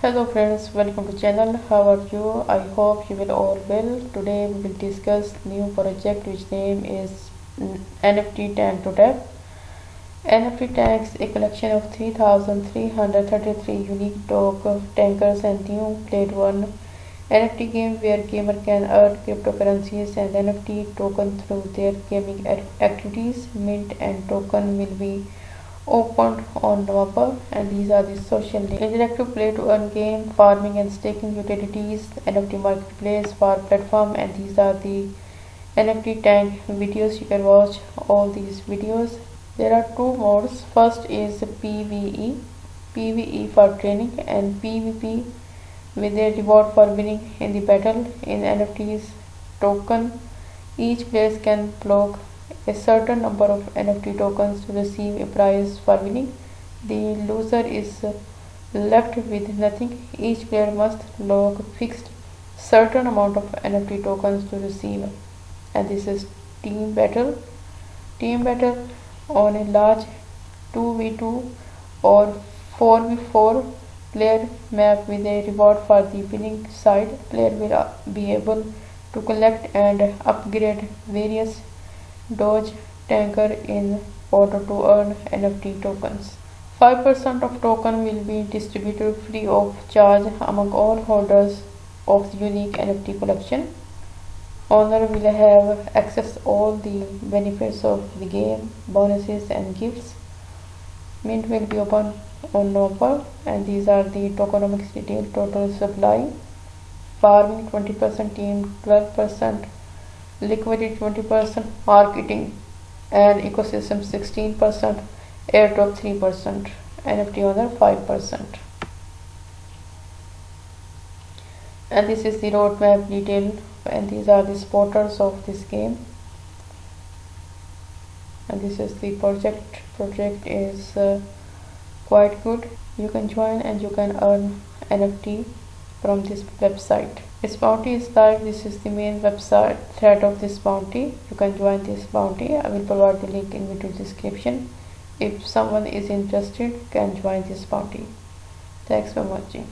Hello friends, welcome to channel. How are you? I hope you will all well. Today we will discuss new project which name is NFTank to tap. NFTanks, a collection of 3,333 unique tankers and new played one NFT game where gamer can earn cryptocurrencies and NFT token through their gaming activities. Mint and token will be opened on November, and these are the social links. Interactive play to earn game, farming and staking utilities, NFT marketplace for platform, and these are the NFT tank videos. You can watch all these videos. There are two modes. First is PvE for training, and PvP with a reward for winning in the battle in NFTs token. Each player can block a certain number of NFT tokens to receive a prize for winning. The loser is left with nothing. Each player must log fixed certain amount of NFT tokens to receive. And this is team battle. Team battle on a large 2v2 or 4v4 player map with a reward for the winning side. Player will be able to collect and upgrade various Doge tanker in order to earn NFT tokens. 5% of token will be distributed free of charge among all holders of the unique NFT collection. Owner will have access all the benefits of the game, bonuses and gifts. Mint will be open on November, and these are the tokenomics detail. Total supply: farming 20%, team 12%, liquidity 20%, marketing and ecosystem 16%, airdrop 3%, NFT owner 5%. And this is the roadmap detail, and these are the supporters of this game. And this is the project. Project is quite good. You can join and you can earn NFT from this website. This bounty is live. This is the main website thread of this bounty. You can join this bounty. I will provide the link in video description. If someone is interested, can join this bounty. Thanks for watching.